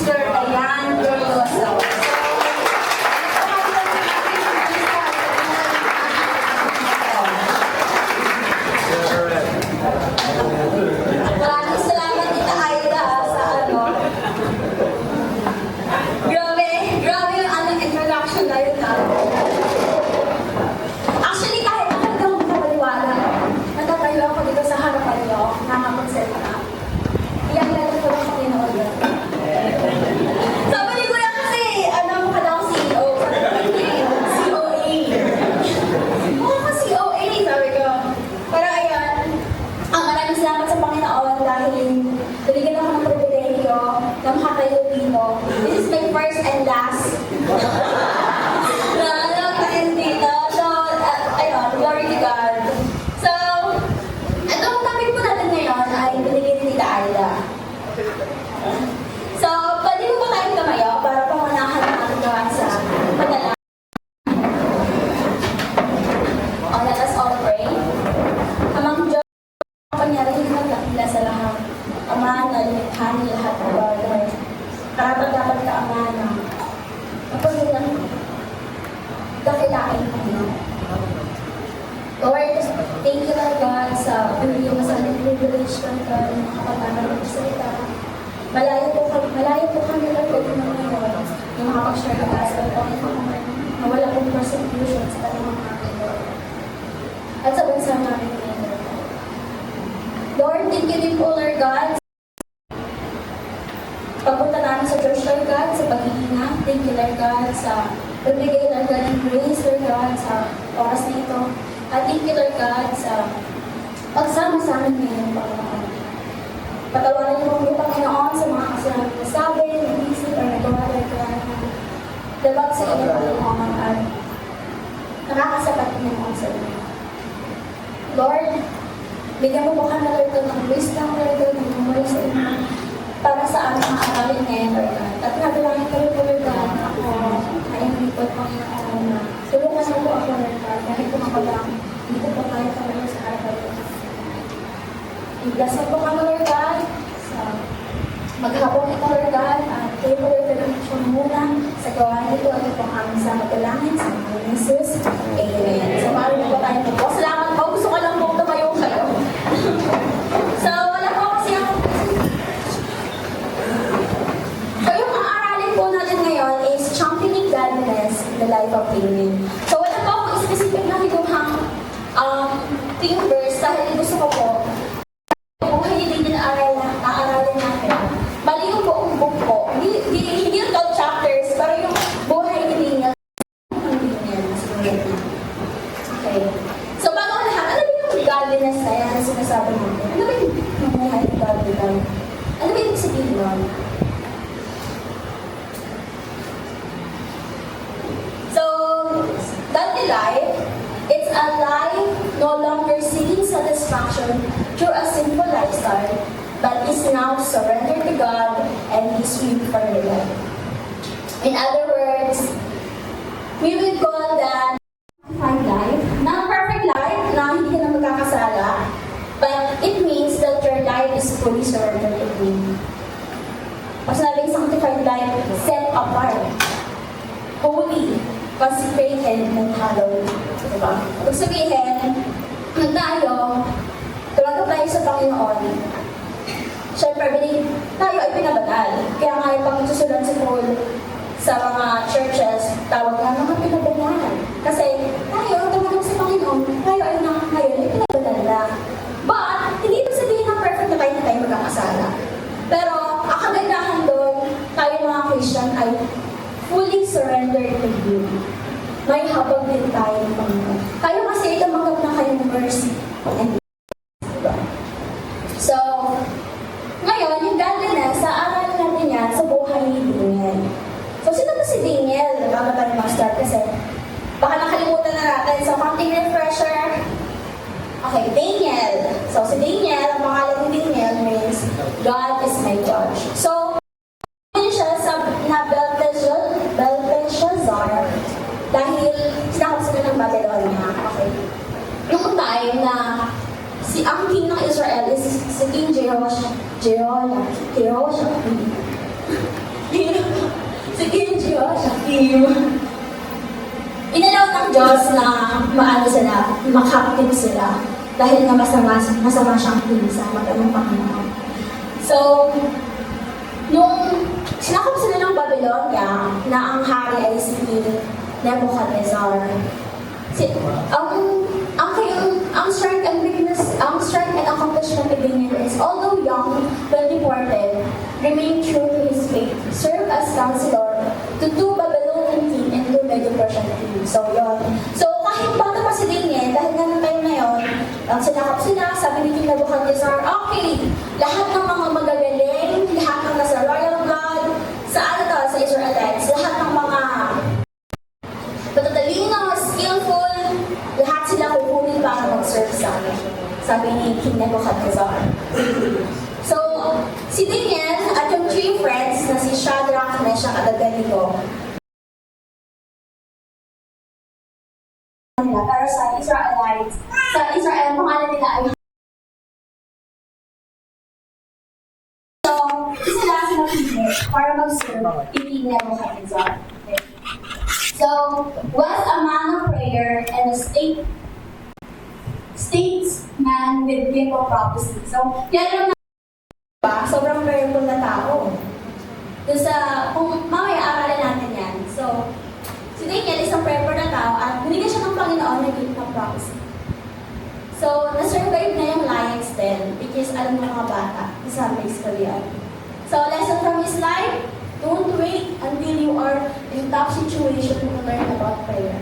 Mr. Ayan Berlosa. Maraming salamat Tita Aida sa ano. Grabe yung anong introduction na yun ha. Actually, kahit ako hindi ako makapaniwala, natatayo ako dito sa harapan niyo, nakapag-set up. Ilang ko lang kami na ulit. Sabi ko lang kasi, ano mo ka daw CEO? COA. Oo ka COA, sabi ko. Pero ayan, maraming salamat sa Panginoon dahil binigyan ako ng pribilehiyo na makatayo dito. This is my first and last na nagkain dito. So, ayun, glory to God. So, itong topic po natin ngayon ay binigyan ni Tita Aida. So, pwede mo ba tayong tumayo para pangunahan natin gawa sa padala? Oh, let us all pray. Amang Diyos, pangyarihin ng dakila sa lahat. Ama na lumikha ni lahat ng bagay. Karapat-dapat ka, Ama na mapagilang dakilain mo. Lord, thank you Lord God sa binigyan mo sa ating privilege ng makapagtanong ng salita. Malayo po kami Lord God ng ngayon na makapag-share ng gospel po na wala pong persecution sa kanilang mga Lord. At sa bansa namin ngayon. Lord, thank you din po Lord God pagpunta namin sa church Lord God sa pag-iingat. Thank you Lord God sa pagbigay Lord God ng grace Lord God sa oras na ito. At thank you Lord God sa pagsama sa amin ngayon Panginoon. Patawarin niyo po Panginoon sa mga kasalanan na sabi, nag-isip, o nagawa Lord God na labag sa inyo Panginoon at nakakasapat Panginoon sa inyo. Lord, bigyan mo po kami Lord God ng wisdom Lord God ng mumuli sa inyo para sa aming mga aralin ngayon Lord God. At nabilangin kami po Lord God na ako ay nalipot Panginoon na tulungan mo po ako Lord God dahil kumakalang hindi ko po kaya kami sa harapan ko. I-bless mo po kami Lord God sa maghapon ito Lord God at kayo po Lord God ang muna sa gawain nito at ito ang aming sa magalangin sa mga Jesus. Amen. So maaaring po tayo po. Salamat po. Gusto ko lang po tumayo kayo. So wala po kasi ako. So yung aaralin po natin ngayon is championing godliness in the life of women. So wala po akong specific na higuhang theme verse dahil gusto ko po buhay din yung aaralin natin. Bali yung buong book po. Hindi yung 12 chapters, pero yung buhay ni Daniel. Okay. So bago ang lahat, ano ba yung godliness na yan na sinasabi natin? Ano ba yung buhay ni godliness? Ano ba yung sabihin nun? So, godly life, it's a life no longer seeking satisfaction through a sinful lifestyle, but is now surrendered to God and His will for your life. In other words, we will call that perfect life, not perfect life na hindi ka na magkakasala, but it means that your life is fully surrendered to Him. Pag sinabing sanctified life, set apart, holy, consecrated, and hallowed. Diba? Ibig sabihin, tayo, tumagal tayo sa Panginoon. Siyempre, tayo ay pinabanal. Kaya nga yung pagsusulat si Paul sa mga churches, tawag nga mga pinabanal. Kasi tayo, tumagal sa Panginoon, tayo ay ngayon ay pinabanal na. But, hindi ito sabihin na perfect na tayo magkakasala. Pero, ang kagandahan doon, tayo mga Christian ay fully surrendered to Him. May habag din tayo ng Panginoon. Kayo kasi tumanggap na kayo ng mercy and so, ngayon, yung godliness, aaralin natin yan sa buhay ni Daniel. So, sino ba si Daniel? Bago tayo mag-start kasi baka nakalimutan na natin. So, konting refresher. Okay, Daniel. So, si Daniel, ang pangalan ni Daniel means God is my judge. So, yun siya sa Belteshazzar dahil sinakop sila ng Babylonia. Okay. Noong time na ang king ng Israel is si King Jehoshaphat. captive. Inalaw ng Diyos na maano sila, makaptive sila. Dahil nga masama siyang king sa mata ng Panginoon. So, nung sinakop sila ng Babylonia, na ang hari ay si Nebuchadnezzar, ang strength and weakness, ang strength and accomplishment of Daniel is, although young, well deported, remained true to his faith, served as counselor to two Babylonian king and two Medo-Persian king. So, yun. So, kahit bata pa si Daniel, dahil nga ng time na yun, sinakop sila, sabi ni King Nebuchadnezzar, okay, lahat ng mga magagaling, lahat ng nasa royal blood, sa Israelites, lahat ng mga patatalino, skillful, lahat sila kukunin para mag-serve sa akin. Sabi ni King Nebuchadnezzar. So, si Daniel at yung three friends na si Shadrach, Meshach at Abednego, pero sa Israelites, sa Israel, pangalan nila ay so, sila pinili para mag-serve King Nebuchadnezzar. Okay. So, was a man of prayer and a statesman with gift of prophecy. So, yan lang na ba? Sobrang prayerful na tao. Doon sa, kung mamaya aralin natin yan. So, si Daniel isang prayerful na tao at binigyan siya ng Panginoon na gift of prophecy. So, na-survive na yung lion's den because alam ng mga bata sa basically yan. So, lesson from his life, don't wait until you are in tough situation to learn about prayer.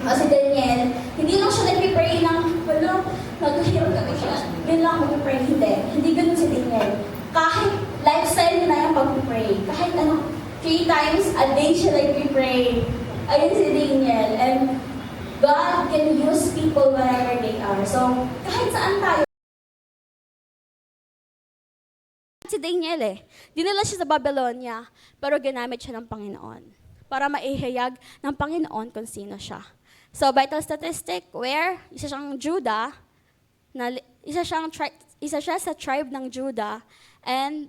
Kasi Daniel, hindi lang siya nag-pray ng, wala, nag-hirap kami siya. Yun lang mag-pray, hindi. Hindi ganun si Daniel. Kahit lifestyle na yung pag-pray, kahit 3 times a day siya nag-pray. Ayun si Daniel. And God can use people wherever they are. So, kahit saan tayo. Si Daniel dinala siya sa Babylonia, pero ginamit siya ng Panginoon para maihayag ng Panginoon kung sino siya. So, vital statistic, where isa siyang Judah, isa siya sa tribe ng Judah, and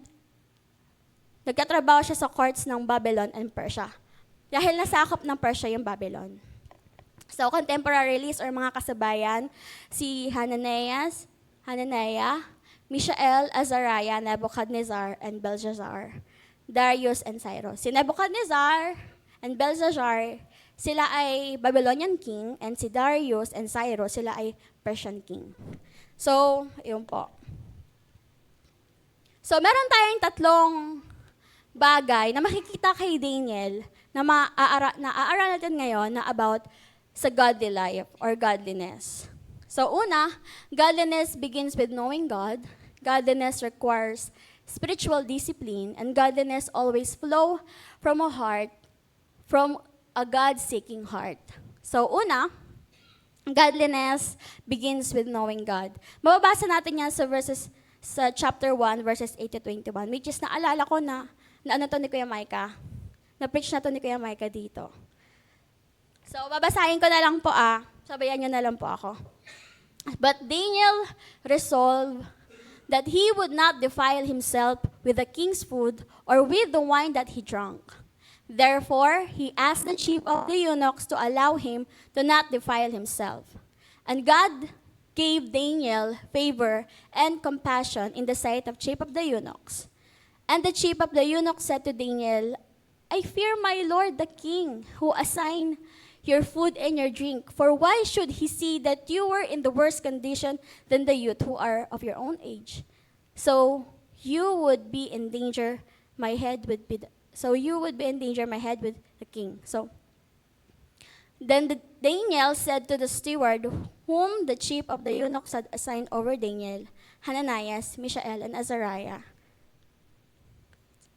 nagkatrabaho siya sa courts ng Babylon and Persia. Dahil nasakop ng Persia yung Babylon. So, contemporary list or mga kasabayan, si Hananiah, Mishael, Azariah, Nebuchadnezzar, and Belshazzar, Darius, and Cyrus. Si Nebuchadnezzar and Belshazzar, sila ay Babylonian king, and si Darius and Cyrus, sila ay Persian king. So, yun po. So, meron tayong tatlong bagay na makikita kay Daniel na aaralan natin ngayon na about sa godly life or godliness. So una, godliness begins with knowing God. Godliness requires spiritual discipline, and godliness always flow from a God-seeking heart. So una, godliness begins with knowing God. Mababasa natin yan sa chapter 1, verses 8 to 21, which is naalala ko na ano to ni Kuya Micah. Na-preach na to ni Kuya Micah dito. So, babasahin ko na lang po sabayan nyo na lang po ako. But Daniel resolved that he would not defile himself with the king's food or with the wine that he drank. Therefore, he asked the chief of the eunuchs to allow him to not defile himself. And God gave Daniel favor and compassion in the sight of chief of the eunuchs. And the chief of the eunuchs said to Daniel, I fear my lord the king, who assigned your food and your drink. For why should he see that you were in the worse condition than the youth who are of your own age? So you would be in danger, my head would be with the king. So then Daniel said to the steward, whom the chief of the eunuchs had assigned over Daniel, Hananias, Mishael, and Azariah,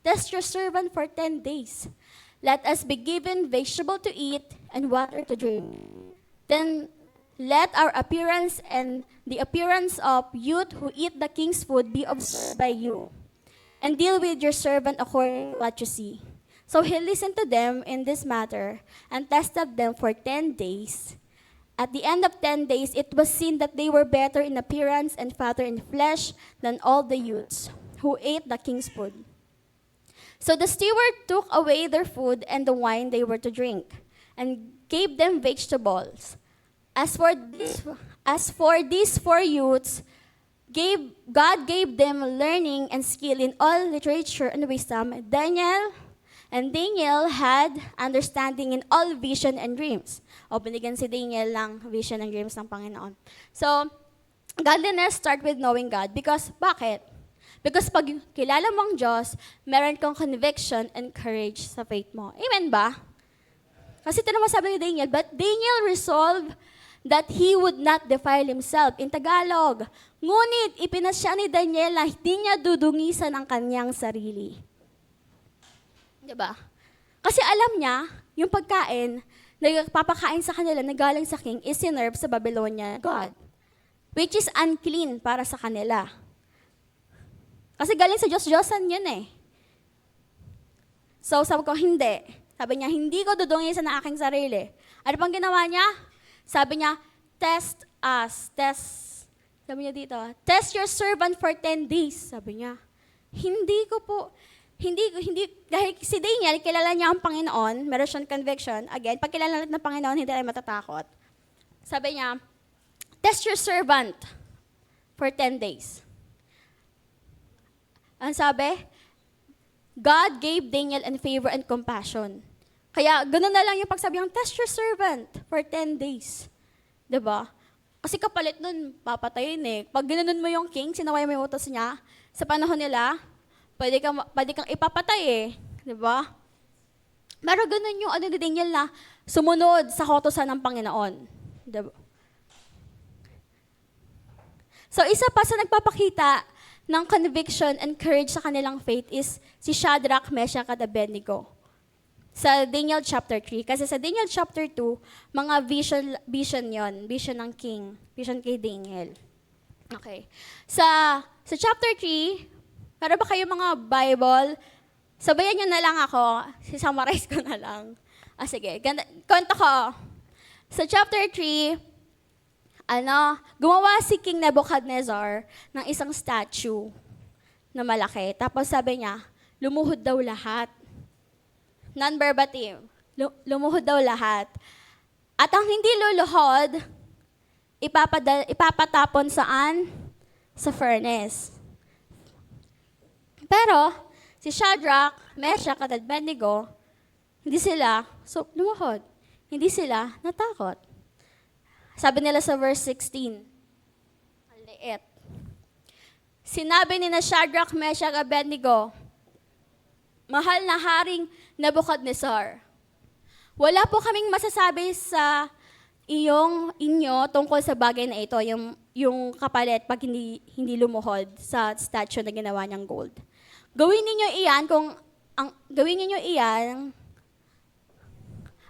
test your servant for 10 days. Let us be given vegetable to eat and water to drink. Then let our appearance and the appearance of youth who eat the king's food be observed by you. And deal with your servant according to what you see. So he listened to them in this matter and tested them for 10 days. At the end of 10 days, it was seen that they were better in appearance and fatter in flesh than all the youths who ate the king's food. So the steward took away their food and the wine they were to drink, and gave them vegetables. As for these four youths, God gave them learning and skill in all literature and wisdom. Daniel had understanding in all vision and dreams. O, binigyan si Daniel ng vision and dreams ng Panginoon. So, godliness start with knowing God. Because, bakit? Because pag kilala mo ang Diyos, meron kang conviction and courage sa faith mo. Amen ba? Kasi ito naman sabi ni Daniel, but Daniel resolved that he would not defile himself. In Tagalog, ngunit ipinasya ni Daniel na hindi niya dudungisan ang kanyang sarili. Diba? Kasi alam niya, yung pagkain, nagpapakain sa kanila na galing sa king is sinerve sa Babylonia God, which is unclean para sa kanila. Kasi galing sa Diyos-Diyosan yun eh. So sabi ko, hindi. Sabi niya, hindi ko dudungisan ang aking sarili. Ano pang ginawa niya? Sabi niya, test us. Sabi niya dito, test your servant for 10 days. Sabi niya, hindi, dahil si Daniel, kilala niya ang Panginoon, meron siyang conviction. Again, pag kilala natin ng Panginoon, hindi tayo matatakot. Sabi niya, test your servant for 10 days. Ang sabi, God gave Daniel in favor and compassion. Kaya, ganoon na lang yung pagsabi ng test your servant for 10 days. Diba? Kasi kapalit nun, papatayin eh. Pag ginanon mo yung king, sinaway mo yung utos niya, sa panahon nila, pwede kang ipapatay eh. Diba? Pero ganun yung ni Daniel na sumunod sa kautusan ng Panginoon. Diba? So, isa pa sa nagpapakita ng conviction and courage sa kanilang faith is si Shadrach, Meshach, at Abednego. Sa Daniel chapter 3. Kasi sa Daniel chapter 2, mga vision yon, vision ng king, vision kay Daniel. Okay. Sa chapter 3, para ba kayo mga Bible? Sabayan nyo na lang ako. Summarize ko na lang. Sige. Kwento ko. Sa chapter 3, gumawa si King Nebuchadnezzar ng isang statue na malaki. Tapos sabi niya, lumuhod daw lahat. Non-verbatim. Lumuhod daw lahat. At ang hindi luluhod, ipapatapon saan? Sa furnace. Pero, si Shadrach, Meshach, at Abednego, lumuhod. Hindi sila natakot. Sabi nila sa verse 16, ang liit. Sinabi ni na Shadrach, Meshach, Abednego, mahal na Haring Nebuchadnezzar, wala po kaming masasabi sa inyo tungkol sa bagay na ito, yung kapalit pag hindi lumuhod sa statue na ginawa niyang gold. Gawin ninyo iyan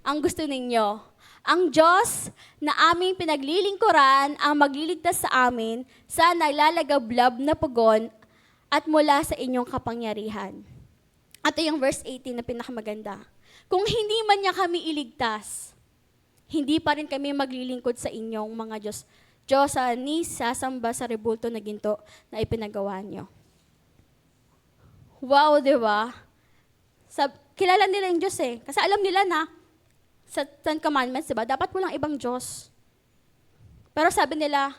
ang gusto ninyo. Ang Diyos na aming pinaglilingkuran ang magliligtas sa amin sa naglalagablab na pugon at mula sa inyong kapangyarihan. Ito yung verse 18 na pinakamaganda. Kung hindi man niya kami iligtas, hindi pa rin kami maglilingkod sa inyong mga Diyos ni sasamba sa rebulto na ginto na ipinagawa niyo. Wow, di ba? Kilala nila yung Diyos eh. Kasi alam nila na sa Ten Commandments, di ba, dapat walang ibang Diyos. Pero sabi nila,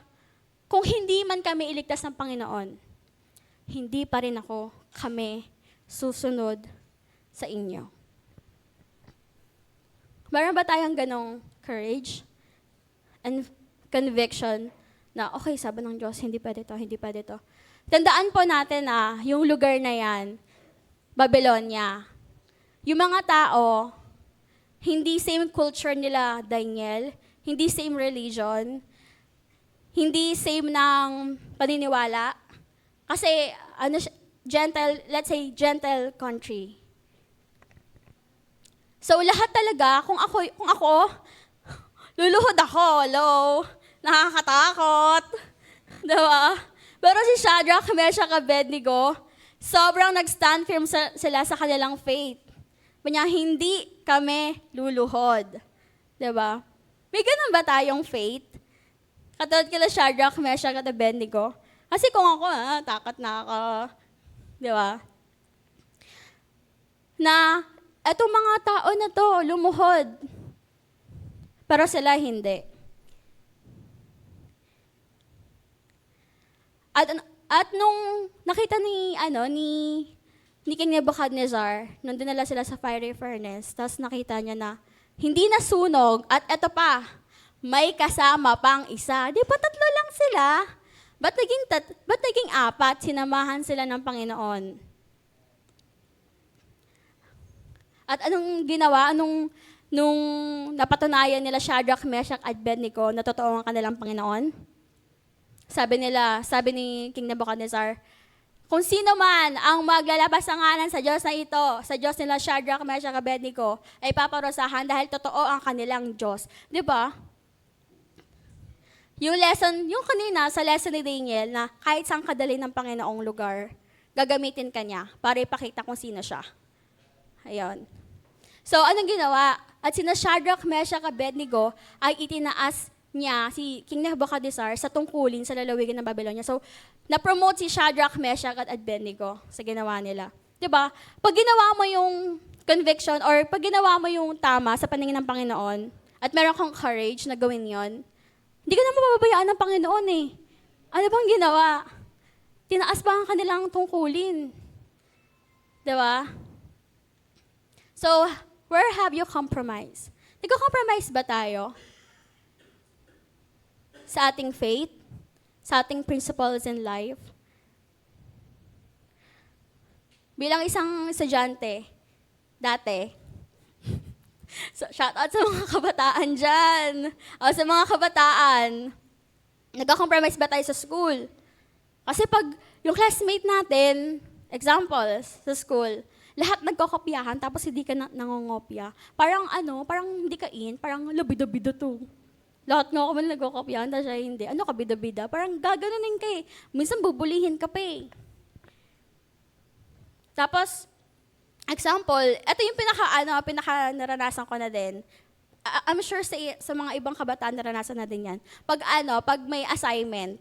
kung hindi man kami iligtas ng Panginoon, hindi pa rin kami susunod sa inyo. Meron ba tayong ganong courage and conviction na, okay, sabi ng Diyos, hindi pwede to. Tandaan po natin na yung lugar na yan, Babylonia. Yung mga tao, hindi same culture nila, Daniel, hindi same religion, hindi same ng paniniwala. Kasi, gentle country. So, lahat talaga, kung ako, luluhod ako, nakakatakot. Diba? Pero si Shadrach, Meshach, Abednego, sobrang nag-stand firm sila sa kanilang faith. Kanya, hindi kami luluhod. Diba? May ganun ba tayong faith? Katulad kila Shadrach, Meshach, at Abednego. Kasi kung ako, takot na ako. Diba? na etong mga tao na to lumuhod. Pero sila hindi. At nung nakita ni King Nebuchadnezzar, nung dinala sila sa fiery furnace, tapos nakita niya na hindi nasunog at eto pa, may kasama pang isa. Di ba tatlo lang sila? Ba't naging apat? Sinamahan sila ng Panginoon. At anong ginawa? Nung napatunayan nila Shadrach, Meshach, at Abednego na totoo ang kanilang Panginoon? Sabi ni King Nebuchadnezzar, kung sino man ang maglalabas ng ngalan sa Diyos na ito, sa Diyos nila Shadrach, Meshach, Abednego, ay paparusahan dahil totoo ang kanilang Diyos. Di ba? Yung kanina sa lesson ni Daniel na kahit saan kadali ng Panginoong lugar, gagamitin ka niya para ipakita kung sino siya. Ayun. So, anong ginawa? At sina Shadrach, Meshach, Abednego ay itinaas niya si King Nebuchadnezzar sa tungkulin sa lalawigan ng Babylonia. So, na-promote si Shadrach, Meshach, at Abednego sa ginawa nila. 'Di ba? Pag ginawa mo yung conviction or pag ginawa mo yung tama sa paningin ng Panginoon at meron kang courage na gawin yon, hindi ka na mapapabayaan ng Panginoon eh. Ano bang ginawa? Tinaas pa ang kanilang tungkulin. 'Di ba? So, where have you compromised? Nagko-compromise ba tayo? Sa ating faith, sa ating principles in life. Bilang isang estudyante, dati, so, shout out sa mga kabataan dyan. O sa mga kabataan, nagka-compromise ba tayo sa school? Kasi pag yung classmate natin, examples, sa school, lahat nagkokopyahan tapos hindi ka nangongopya. Parang hindi ka in, parang labida-bida to. Lahat nga ako man nagkokopyahan, tapos siya hindi. Ano ka, bida-bida? Parang gaganunin ka eh. Minsan bubulihin ka pa eh. Tapos, example, ito yung pinaka naranasan ko na din. I'm sure sa mga ibang kabataan naranasan na din yan. Pag may assignment,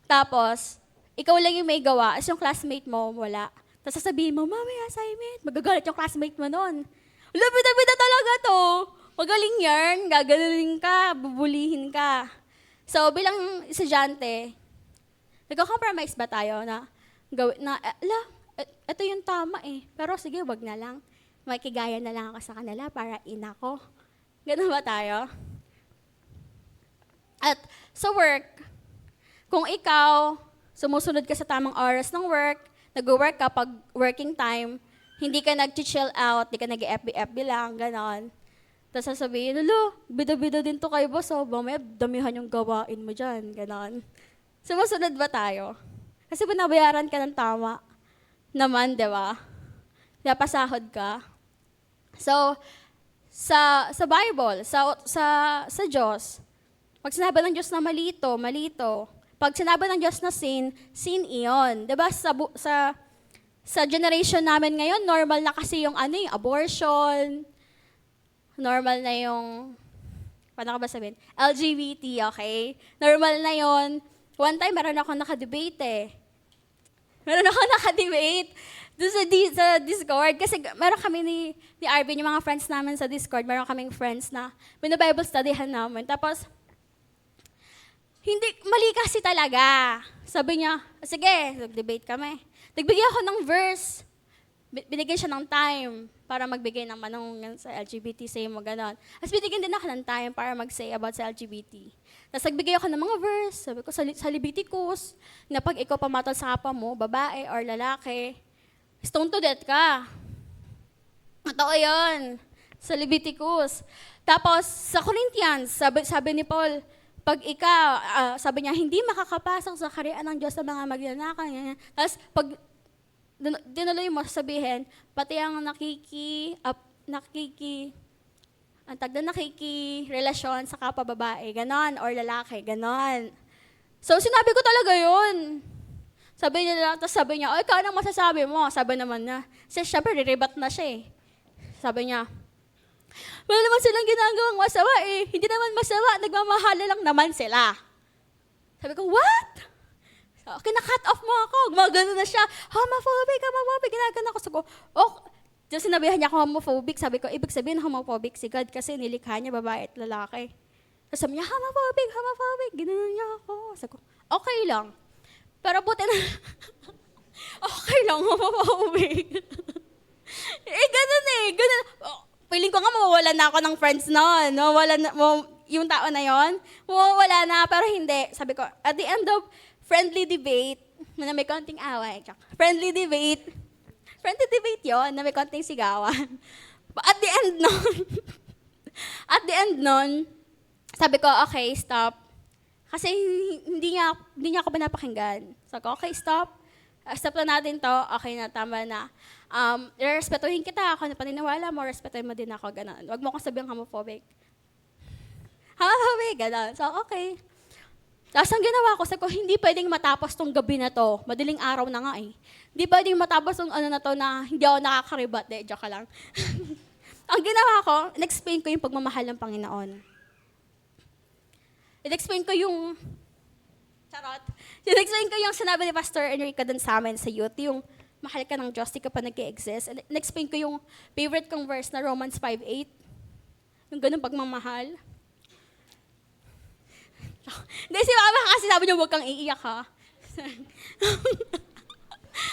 tapos, ikaw lang yung may gawa, as yung classmate mo, wala. Tapos sasabihin mo, may assignment. Magagalit yung classmate mo nun. Bida-bida talaga to. Magaling yan, gaganunin ka, bubulihin ka. So, bilang estudyante, nagko-compromise ba tayo ito yung tama eh. Pero sige, wag na lang. Makikigaya na lang ako sa kanila para ina ko. Ganun ba tayo? At sa work, kung ikaw, sumusunod ka sa tamang oras ng work, nag-work ka pag working time, hindi ka nag-chill out, hindi ka nag-FB lang, ganon. Tapos sasabihin, bida-bida din to kayo, boss. So, mamaya damihan yung gawain mo dyan. Ganon. Sumusunod ba tayo? Kasi binabayaran ka ng tama. Naman, di ba? Napasahod ka. So, sa Bible, sa Diyos, pag sinabi ng Diyos na malito, malito. Pag sinabi ng Diyos na sin iyon. Di ba? Sa generation namin ngayon, normal na kasi yung abortion, normal na yung, paano ka ba sabihin? LGBT, okay? Normal na yon. One time, meron ako nakadebate eh. Doon sa Discord. Kasi meron kami ni Arvin, yung mga friends namin sa Discord, meron kaming friends na Bible studyhan namin. Tapos, mali kasi talaga. Sabi niya, sige, nag-debate kami. Nagbigay ako ng verse. Binigyan siya ng time para magbigay ng manong sa LGBT, say mo gano'n. Tapos binigyan din ako ng time para mag-say about sa LGBT. Tapos nagbigay ako ng mga verse, sabi ko sa Leviticus, na pag ikaw pamatol sa kapwa mo, babae or lalaki, stone to death ka. Totoo yun. Sa Leviticus. Tapos sa Corinthians, sabi ni Paul, pag ikaw, sabi niya, hindi makakapasok sa kaharian ng Diyos sa mga magnanakaw. Tapos pag dinuloy mo sabihin, pati ang nakikirelasyon sa kapwa babae, ganon, or lalaki, ganon. So, sinabi ko talaga yun. Sabi niya, o, ikaw anong masasabi mo? Sabi naman niya. Kasi syempre, re-rebat na siya eh. Sabi niya, wala naman silang ginagawang masama eh. Hindi naman masama, nagmamahala lang naman sila. Sabi ko, what? Kina-cut off mo ako. Gumagano na siya. Homophobic, ginagano ako. Sabi ko, So sinabihan niya ako homophobic, sabi ko, ibig sabihin homophobic si God kasi nilikha niya babae at lalaki. Tapos sabi niya, homophobic, ginanon niya ako. Sabi ko, okay lang. Pero buti na, okay lang, homophobic. Ganun. Oh, feeling ko nga mawawalan na ako ng friends noon. Yung tao na yon, mawawala na, pero hindi. Sabi ko, at the end of friendly debate, na may konting away, friendly debate yon na may konting sigawan. At the end nun, sabi ko, okay, stop. Kasi hindi niya ako pinapakinggan. Sabi ko, okay, stop. Stop na natin to. Okay na, tama na. Respetuhin kita. Ako na paniniwala mo, respetuhin mo din ako. Ganun. Huwag mo akong sabihin homophobic. Homophobic, ganun. So, okay. Tapos ang ginawa ko, sabi ko, hindi pwedeng matapos tong gabi na to. Madaling araw na nga eh. Hindi pwedeng matapos tong ano na to na hindi ako nakakaribat. Joke ka lang. Ang ginawa ko, in-explain ko yung pagmamahal ng Panginoon. In-explain ko yung sinabi ni Pastor Enrique dun sa amin sa youth, yung mahal ka ng Diyos, di ka pa nag-exist. In-explain ko yung favorite kong verse na Romans 5:8. Yung ganun pagmamahal. Hindi, si Mama kasi sabi niya, huwag kang iiyak ha.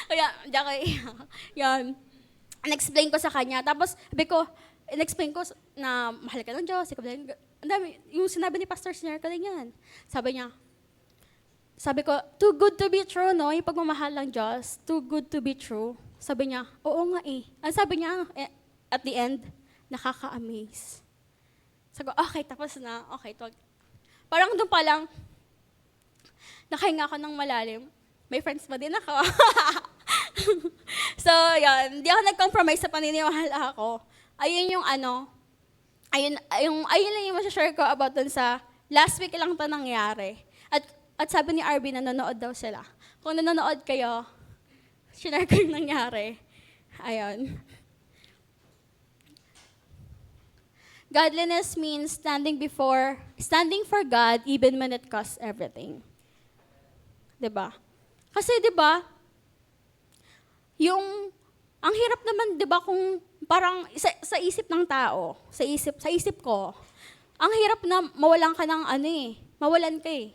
Kaya, hindi ako iiyak. Yan. In-explain ko sa kanya. Tapos, in-explain ko na mahal ka ng Diyos. Ang dami, yung sinabi ni Pastor Enrique din yan. Sabi ko, too good to be true, no? Yung pagmamahal ng Diyos, too good to be true. Sabi niya, oo nga eh. Ang sabi niya, at the end, nakaka-amaze. Sabi ko, okay, tapos na. Okay, parang doon pa lang, nakahinga ako ng malalim. May friends pa din ako. So, yan. Hindi ako nag-compromise sa paniniwala ko. Ayun lang yung masashare ko about dun sa last week lang ito nangyari. At sabi ni Arby, nanonood daw sila. Kung nanonood kayo, share ko yung nangyari. Ayun. Godliness means standing for God even when it costs everything. 'Di ba? Kasi 'di ba? Ang hirap naman 'di ba kung parang sa isip ng tao, sa isip ko, ang hirap na mawalan ka ng mawalan ka eh.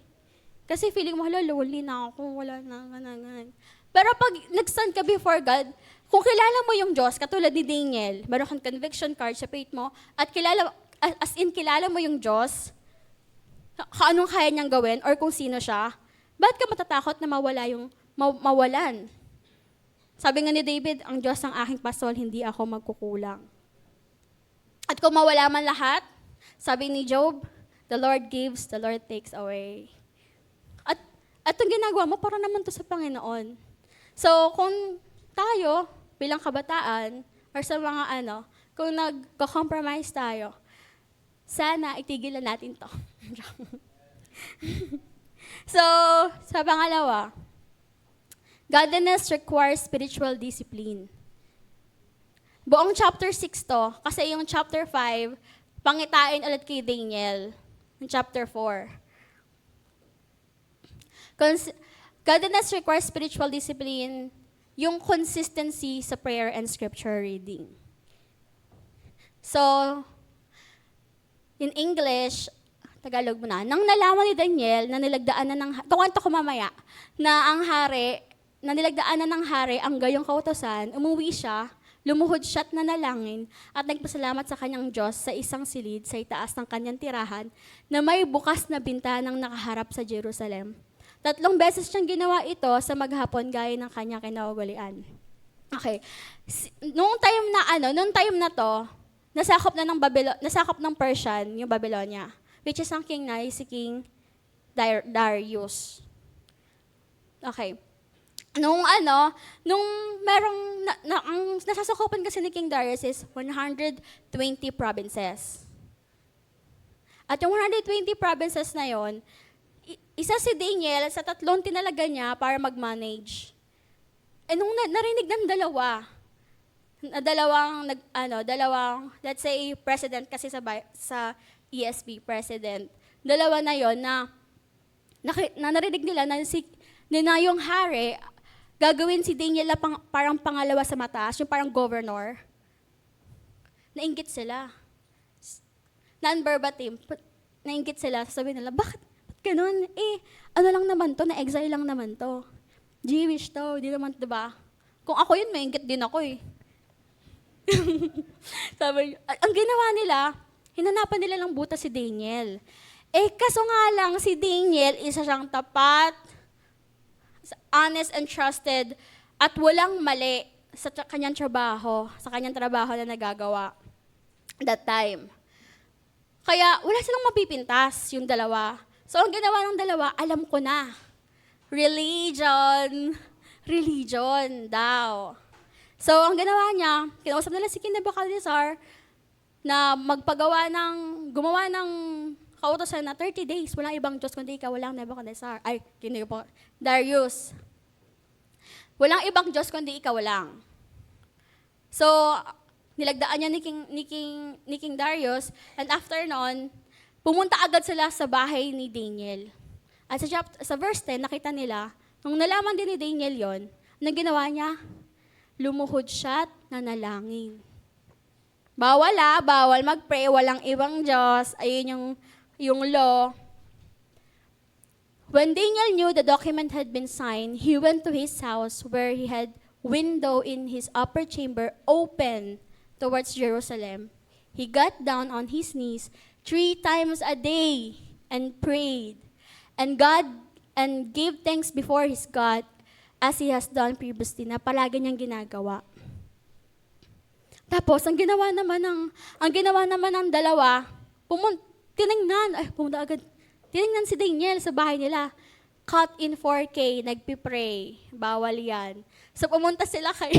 Kasi feeling mo, lonely na ako, wala na, ganun. Pero pag nag-stand ka before God, kung kilala mo yung Diyos, katulad ni Daniel, meron kang conviction card sa faith mo, at kilala mo yung Diyos, anong kaya niyang gawin, or kung sino siya, bakit ka matatakot na mawalan? Sabi nga ni David, ang Diyos ang aking pastor, hindi ako magkukulang. At kung mawala man lahat, sabi ni Job, the Lord gives, the Lord takes away. At ang ginagawa mo, para naman to sa Panginoon. So, kung tayo, bilang kabataan, or sa mga kung nag-compromise tayo, sana itigilan natin to. So, sa pangalawa, godliness requires spiritual discipline. Buong chapter 6 to, kasi yung chapter 5, pangitain ulit kay Daniel, yung chapter 4. Godliness requires spiritual discipline, yung consistency sa prayer and scripture reading. So, in English, Tagalog mo na, nang nalaman ni Daniel na nilagdaan na tukwento ko mamaya, na nilagdaan ng hari ang gayong kautosan, umuwi siya, lumuhod siya't nanalangin, at nagpasalamat sa kanyang Diyos sa isang silid sa itaas ng kanyang tirahan na may bukas na bintanang nakaharap sa Jerusalem. 3 beses siyang ginawa ito sa maghapon gaya ng kanyang kinaugalian. Okay. Noong time na to, nasakop ng Persian yung Babylonia, which is ang king na si King Darius. Okay. Nung ang nasasakupan kasi ni King Darius is 120 provinces. At yung 120 provinces na yon, isa si Daniel sa 3 tinalaga niya para mag-manage. Nung narinig ng dalawang, let's say, president kasi sa ESB, president, dalawa na yon na narinig nila na yung hari, gagawin si Daniel na parang pangalawa sa mataas, yung parang governor. nainggit sila. Non-verbatim, nainggit sila, sasabihin nila, bakit ganun? Ano lang naman to, na-exile lang naman to. Jewish to, di naman, diba? Kung ako yun, maingit din ako eh. Sabi, ang ginawa nila, hinanapan nila ng butas si Daniel. Kaso nga lang, si Daniel, isa siyang tapat, honest and trusted, at walang mali sa kanyang trabaho na nagagawa that time. Kaya wala silang mapipintas, yung dalawa. So ang ginawa ng dalawa, alam ko na. Religion daw. So ang ginawa niya, kinausap nila si King Nebuchadnezzar na gumawa ng kautosan na 30 days, walang ibang Diyos kundi ikaw, walang Nebuchadnezzar. Darius. Walang ibang Diyos kundi ikaw lang. So, nilagdaan niya ni King Darius, and after nun, pumunta agad sila sa bahay ni Daniel. At sa verse 10, nakita nila, nung nalaman din ni Daniel yon, anong ginawa niya? Lumuhod siya at nanalangin. Bawal mag-pray, walang ibang Diyos. Ayun yung law. When Daniel knew the document had been signed, he went to his house where he had window in his upper chamber open towards Jerusalem. He got down on his knees 3 times a day and prayed, and gave thanks before his God as he has done previously, na palagi niyang ginagawa. Tapos, ang ginawa naman ng dalawa, tinignan si Daniel sa bahay nila. Cut in 4K, nagpipray. Bawal yan. So, pumunta sila kay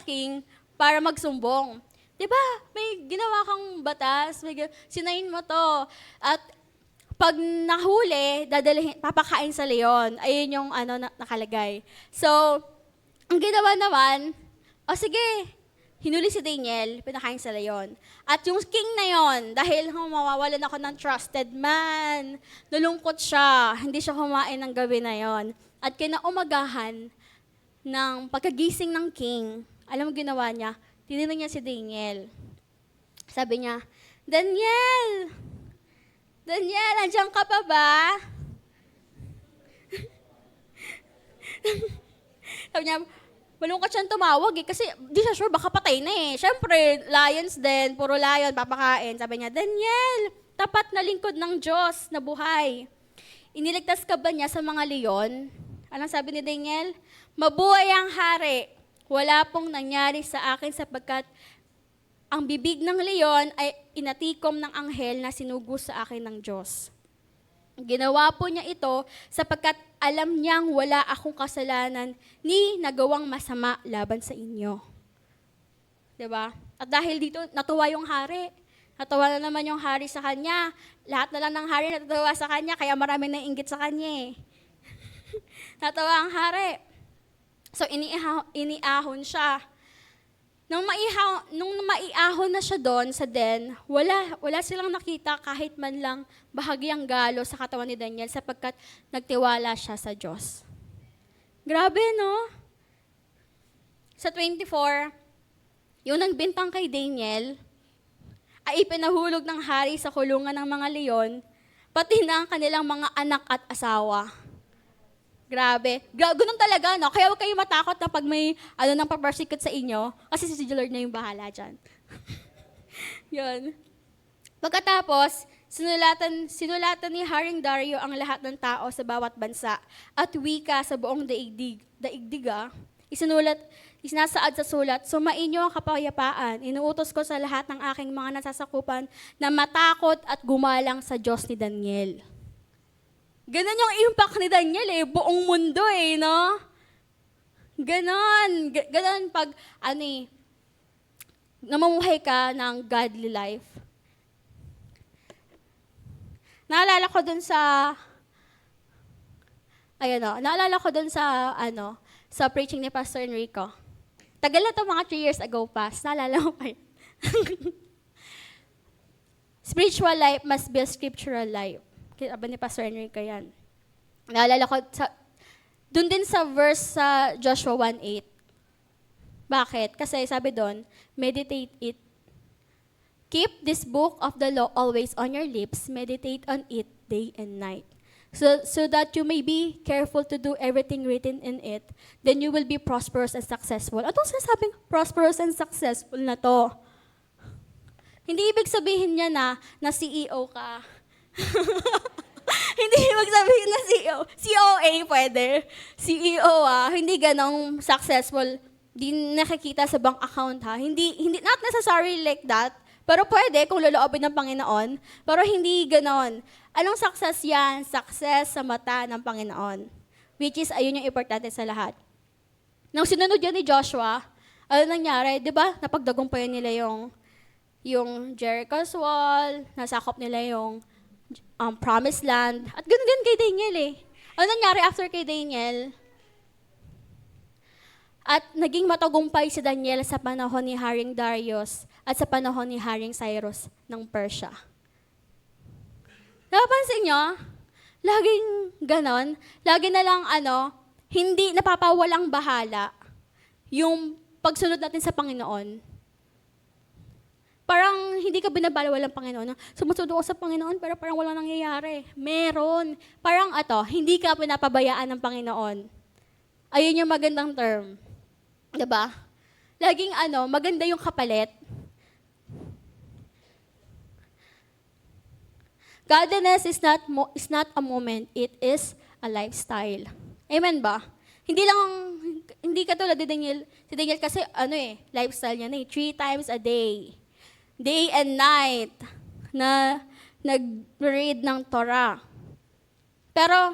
King para magsumbong. 'Di ba? May ginawa kang batas, sinain mo 'to. At pag nahuli, papakain sa leon. Ayun yung nakalagay. So, ang ginawa naman, sige, hinuli si Daniel, pinakain sa leon. At yung king na yon, dahil mawawalan ako ng trusted man, nalungkot siya, hindi siya kumain ng gabi na yon. At kinaumagahan ng pagkagising ng king, alam mo ginawa niya? Tinanong niya si Daniel. Sabi niya, Daniel, andiyan ka pa ba? Sabi niya, malungkot siyang tumawag kasi di siya sure, baka patay na eh. Siyempre, lions din, puro lion, papakain. Sabi niya, Daniel, tapat na lingkod ng Diyos na buhay. Iniligtas ka ba niya sa mga leon? Anong sabi ni Daniel? Mabuhay ang hari. Wala pong nangyari sa akin sapagkat ang bibig ng leon ay inatikom ng anghel na sinugo sa akin ng Diyos. Ginawa po niya ito sapagkat alam niyang wala akong kasalanan ni nagawang masama laban sa inyo. 'Di ba? At dahil dito, natuwa yung hari. Natuwa na naman yung hari sa kanya. Lahat na lang ng hari natuwa sa kanya, kaya marami nang inggit sa kanya eh. Natawa ang hari. So, iniahon siya. Nung maiahon na siya doon sa den, wala silang nakita kahit man lang bahagyang galo sa katawan ni Daniel sapagkat nagtiwala siya sa Diyos. Grabe, no? Sa 24, yung nagbintang kay Daniel ay ipinahulog ng hari sa kulungan ng mga leon, pati na ang kanilang mga anak at asawa. Grabe. Ganun talaga, no? Kaya huwag kayong matakot na pag may nang papersecute sa inyo, kasi si Lord na yung bahala dyan. Yun. Pagkatapos, sinulatan ni Haring Dario ang lahat ng tao sa bawat bansa at wika sa buong daigdig. Isinasaad sa sulat, sumainyo ang kapayapaan. Inuutos ko sa lahat ng aking mga nasasakupan na matakot at gumalang sa Diyos ni Daniel. Ganon yung impact ni Daniel eh, buong mundo eh, no? Ganon pag, namumuhay ka ng godly life. Naalala ko dun sa sa preaching ni Pastor Enrico. Tagal na ito, mga 3 years ago pa. Naalala mo pa yun. Spiritual life must be a scriptural life. Aba ni Pastor Enrico yan. Naalala ko, Doon din sa verse sa Joshua 1:8. Bakit? Kasi sabi doon, meditate it. Keep this book of the law always on your lips. Meditate on it day and night. So that you may be careful to do everything written in it. Then you will be prosperous and successful. Anong sinasabing prosperous and successful na to? Hindi ibig sabihin niya na CEO ka. Hindi ibig sabihin na CEO. COA pwede. CEO hindi ganong successful. Di nakikita sa bank account Hindi, not necessarily like that. Pero pwede kung loloobin ng Panginoon. Pero hindi ganon. Anong success yan? Success sa mata ng Panginoon. Which is, ayun yung importante sa lahat. Nang sinunod yan ni Joshua, ano nangyari? Di ba? Napagdagumpayan nila yung Jericho's wall, nasakop nila yung promised land. At ganoon din kay Daniel Ano nangyari after kay Daniel? At naging matagumpay si Daniel sa panahon ni Haring Darius at sa panahon ni Haring Cyrus ng Persia. Napapansin nyo? Laging ganon. Lagi na lang hindi napapawalang bahala yung pagsunod natin sa Panginoon. Parang hindi ka binabalawal ng Panginoon. Sumusunod ako sa Panginoon pero parang walang nangyayari. Meron. Parang hindi ka pinapabayaan ng Panginoon. Ayun yung magandang term. Diba? Laging maganda yung kapalit. Godliness is not a moment, it is a lifestyle. Amen ba? Hindi katulad ni Daniel. Si Daniel kasi lifestyle niya 3 times a day. Day and night na nag-read ng Torah. Pero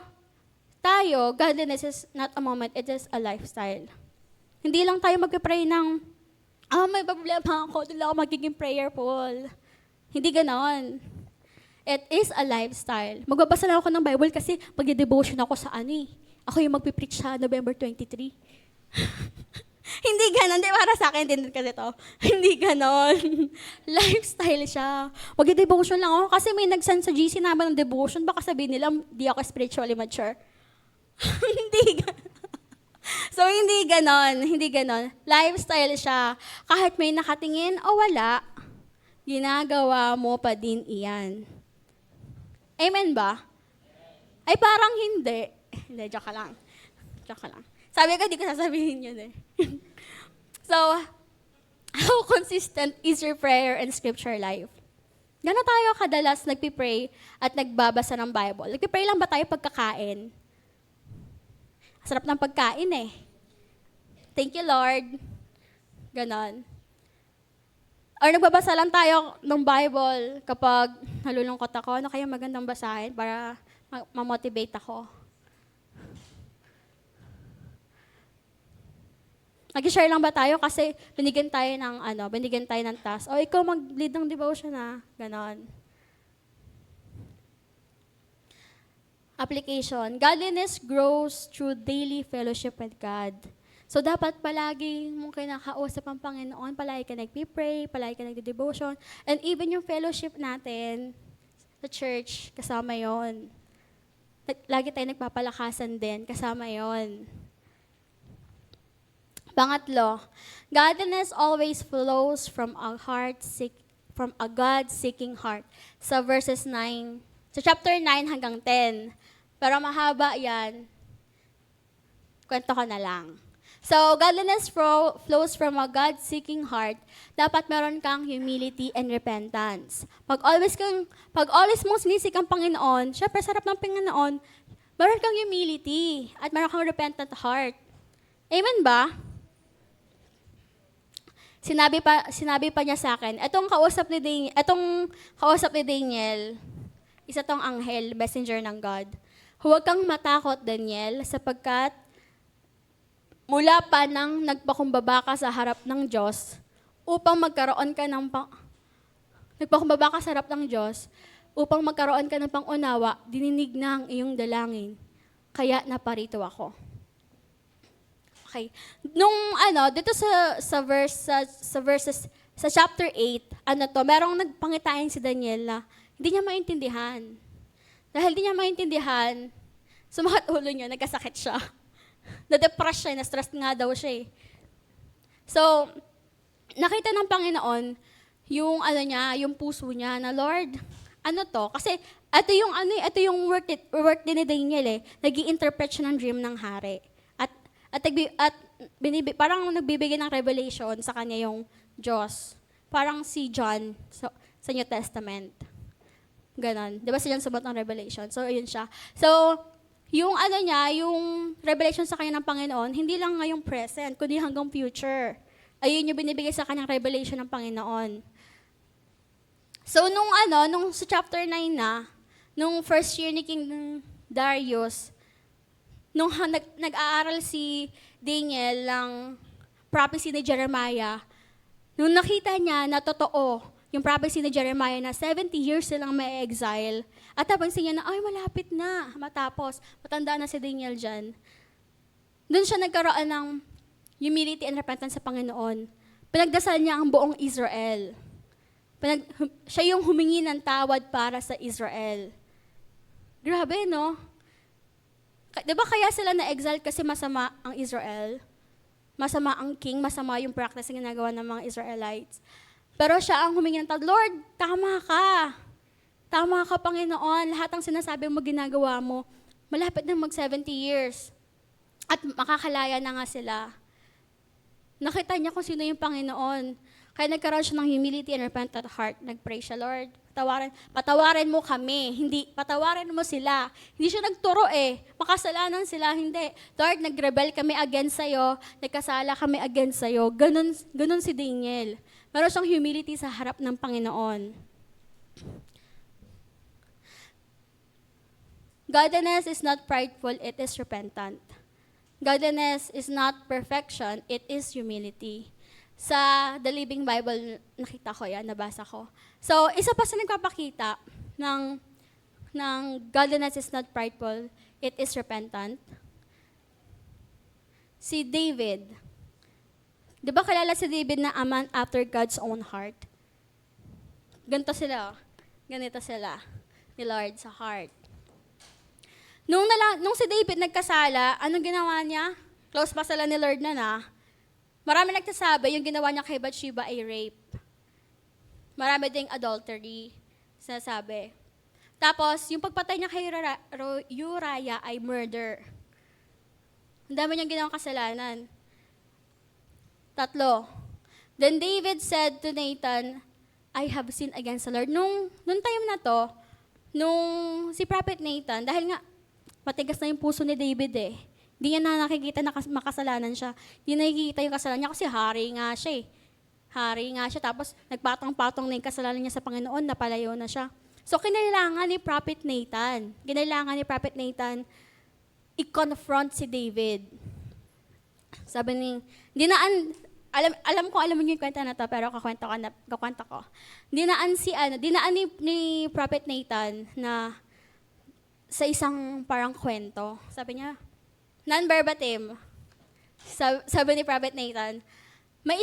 tayo, godliness is not a moment, it is a lifestyle. Hindi lang tayo mag-pray ng, may problema ako, doon lang ako magiging prayerful. Hindi ganon. It is a lifestyle. Magbabasa lang ako ng Bible kasi magde-devotion ako sa Ako yung magpipreach sa November 23. Hindi ganon. Di, para sa akin din kasi to. Hindi ganon. Lifestyle siya. Magde-devotion lang ako kasi may nag-send sa GC naman ng devotion. Baka sabihin nila, di ako spiritually mature. Hindi ganon. So, hindi ganon. Lifestyle siya. Kahit may nakatingin o wala, ginagawa mo pa din iyan. Amen ba? Ay, parang hindi. Hindi, joke lang. Sabi ko, di ko sasabihin yun So, how consistent is your prayer and scripture life? Gano'n tayo kadalas nagpipray at nagbabasa ng Bible? Nagpipray lang ba tayo pagkakain? Sarap ng pagkain Thank you, Lord. Ganon. Or nagbabasa lang tayo ng Bible kapag nalulungkot ako, ano kaya magandang basahin para ma-motivate ako? Nag-share lang ba tayo kasi binigyan tayo ng task. O ikaw mag-lead ng devotion Ganon. Application. Godliness grows through daily fellowship with God. So, dapat palagi mong kinakausap ang Panginoon, palagi ka nagpipray, palagi ka nagde-devotion, and even yung fellowship natin sa church, kasama yon. Lagi tayo nagpapalakasan din, kasama yon. Pangatlo, godliness always flows from a God-seeking heart. Sa verses 9, sa chapter 9 hanggang 10. Pero mahaba yan. Kwento ko na lang. So, godliness flows from a God-seeking heart. Dapat meron kang humility and repentance. Pag always mong sinisik ang Panginoon, syempre sarap ng Panginoon, meron kang humility at meron kang repentant heart. Amen ba? Sinabi pa niya sa akin, etong kausap ni Daniel, isa tong anghel, messenger ng God. Huwag kang matakot, Daniel, sapagkat mula pa nang nagpakumbaba ka sa harap ng Diyos, upang magkaroon ka ng pangunawa, dininig na ang iyong dalangin. Kaya naparito ako. Okay. Dito sa chapter 8, merong nagpangitain si Daniel na hindi niya maintindihan. Dahil hindi niya maintindihan, sumakit ulo niya, nagkasakit siya. Na-depress siya, na-stress nga daw siya eh. So, nakita ng Panginoon yung yung puso niya na, Lord, ano to? Kasi ito yung work din ni Daniel eh. Nag-i-interpret siya ng dream ng hari. Parang nagbibigay ng revelation sa kanya yung Diyos. Parang si John sa New Testament. Ganon. Di ba si John sumat ng revelation? So, ayun siya. So, yung yung revelation sa kanya ng Panginoon, hindi lang ngayong present, kundi hanggang future. Ayun yung binibigay sa kanyang revelation ng Panginoon. So, nung sa chapter 9 na, nung first year ni King Darius, nung nag-aaral si Daniel ng prophecy ni Jeremiah, nung nakita niya na totoo yung prophecy ni Jeremiah na 70 years silang may exile, at napansin niya na, ay, malapit na matapos, matanda na si Daniel dyan. Doon siya nagkaroon ng humility and repentance sa Panginoon. Pinagdasal niya ang buong Israel. Siya yung humingi ng tawad para sa Israel. Grabe, no? Diba kaya sila na-exile kasi masama ang Israel? Masama ang king, masama yung practice na ginagawa ng mga Israelites. Pero siya ang humingi ng tawad, Lord, tama ka. Tama ka, Panginoon. Lahat ng sinasabi mo, ginagawa mo. Malapit na mag-70 years. At makakalaya na nga sila. Nakita niya kung sino yung Panginoon. Kaya nagkaroon siya ng humility and repentant heart. Nag-pray siya, Lord, patawarin mo kami. Patawarin mo sila. Hindi siya nagturo eh. Makasalanan sila, hindi. Lord, nag-rebel kami against sa'yo. Nagkasala kami against sa'yo. Ganun si Daniel. Meron siyang humility sa harap ng Panginoon. Godliness is not prideful, it is repentant. Godliness is not perfection, it is humility. Sa The Living Bible, nakita ko yan, nabasa ko. So, isa pa sa nagpapakita ng godliness is not prideful, it is repentant. Si David. Di ba kilala si David na a man after God's own heart? Ganito sila. Ganito sila ni Lord sa heart. Nung si David nagkasala, anong ginawa niya? Close pa sila ni Lord na. Marami nagsasabi, yung ginawa niya kay Bathsheba ay rape. Marami ding adultery, sinasabi. Tapos, yung pagpatay niya kay Uriah ay murder. Ang dami niyang ginawang kasalanan. 3. Then David said to Nathan, I have sinned against the Lord. Nung time na to, nung si Prophet Nathan, dahil nga matigas na yung puso ni David eh, hindi niya na nakikita na makasalanan siya. Hindi nakikita yung kasalanan niya kasi hari nga siya eh. Hari nga siya. Tapos nagpatong-patong na yung kasalanan niya sa Panginoon, napalayo na siya. So kinailangan ni Prophet Nathan, i-confront si David. Sabi alam mo yung kwenta na to, pero kakwenta ko. Dinaan ni Prophet Nathan na sa isang parang kwento. Sabi niya, non-verbatim. Sabi ni Prophet Nathan, may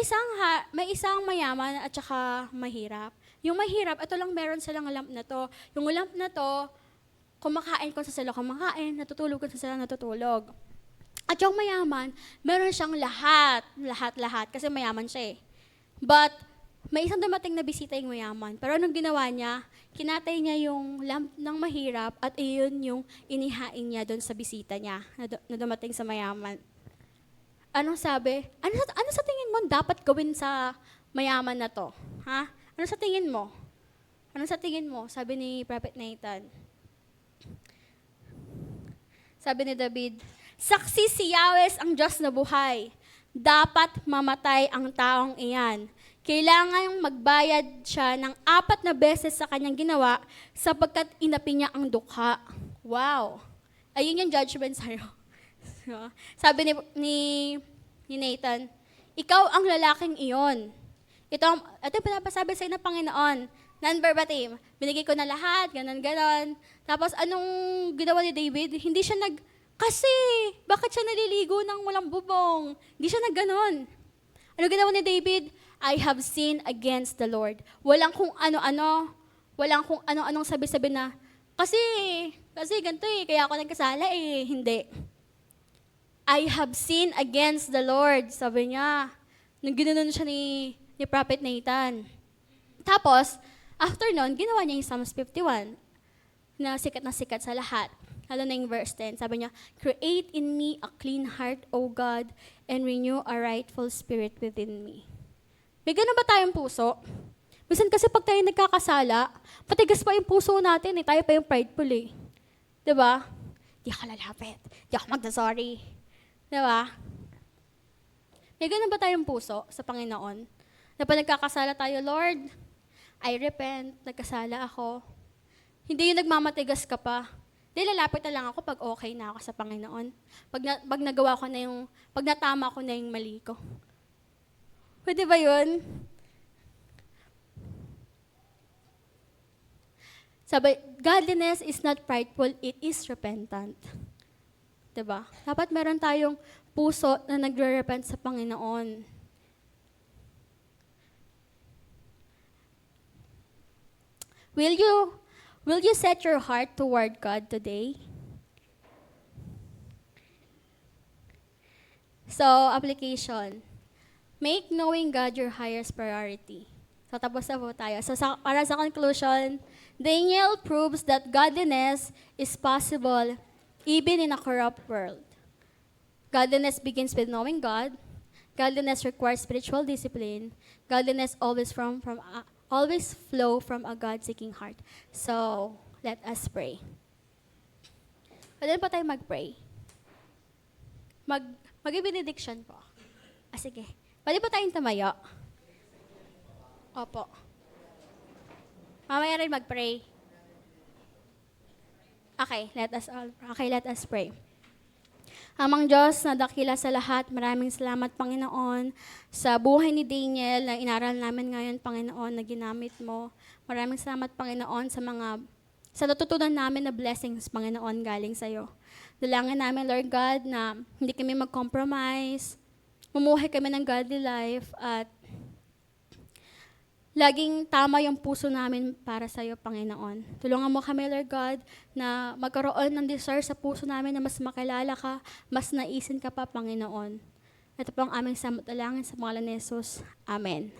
isang mayaman at saka mahirap. Yung mahirap, ito lang meron silang lamp na to. Yung lamp na to, kumakain kung sa sila kumakain, natutulog kung sa sila natutulog. At yung mayaman, meron siyang lahat, kasi mayaman siya eh. But, may isang dumating na bisita yung mayaman. Pero anong ginawa niya? Kinatay niya yung lamp ng mahirap at iyon yung inihain niya doon sa bisita niya na dumating sa mayaman. Anong sabi? Ano sa tingin mo dapat gawin sa mayaman na to? Ha? Ano sa tingin mo? Sabi ni Prophet Nathan. Sabi ni David, saksi si Yahweh ang Diyos na buhay. Dapat mamatay ang taong iyan. Kailangan magbayad siya ng 4 na beses sa kanyang ginawa sapagkat inapi niya ang dukha. Wow! Ayun yung judgment sa'yo. Sabi ni Nathan, ikaw ang lalaking iyon. Ito pinapasabi sa'yo ng Panginoon. Non-verbatim. Binigay ko na lahat, ganon. Tapos anong ginawa ni David? Hindi siya kasi, bakit siya naliligo ng walang bubong? Hindi siya nagganon. Ano ginawa ni David? I have sinned against the Lord. Walang kung ano-anong sabi-sabi na, kasi ganito eh, kaya ako nagkasala eh. Hindi. I have sinned against the Lord. Sabi niya. Nung ginanon siya ni Prophet Nathan. Tapos, after nun, ginawa niya yung Psalms 51 na sikat sa lahat. Lalo na yung verse 10. Sabi niya, create in me a clean heart, O God, and renew a rightful spirit within me. May ganun ba tayong puso? Minsan kasi pag tayo nagkakasala, patigas pa yung puso natin eh. Tayo pa yung prideful eh. Diba? Di ako lalapit. Di ako magda-sorry. Diba? May ganun ba tayong puso sa Panginoon? Na pag nagkakasala tayo, Lord, I repent, nagkasala ako. Hindi yung nagmamatigas ka pa. Di lalapit na lang ako pag okay na ako sa Panginoon. Pag nagawa ko na yung, pag natama ko na yung mali ko. Pwede ba yun? Sabi, godliness is not prideful, it is repentant. Diba? Dapat meron tayong puso na nagre-repent sa Panginoon. Will you set your heart toward God today? So, application. Make knowing God your highest priority. So, tapos na po tayo. So, para sa conclusion, Daniel proves that godliness is possible even in a corrupt world. Godliness begins with knowing God. Godliness requires spiritual discipline. Godliness always flow from a God-seeking heart. So, let us pray. Pwede pa tayo mag-pray. Mag-benediction po. Sige. Pwede pa tayong tumayo. Opo. Mamaya rin mag-pray. Okay, let us pray. Amang Diyos na dakila sa lahat, maraming salamat, Panginoon, sa buhay ni Daniel na inaral namin ngayon, Panginoon, na ginamit mo. Maraming salamat, Panginoon, sa natutunan namin na blessings, Panginoon, galing sa'yo. Dalangin namin, Lord God, na hindi kami mag-compromise, mumuhay kami ng godly life, at laging tama yung puso namin para sa iyo, Panginoon. Tulungan mo kami, Lord God, na magkaroon ng desire sa puso namin na mas makilala ka, mas naisin ka pa, Panginoon. Ito po ang aming samot-dalangin sa pangalan ni Jesus. Amen.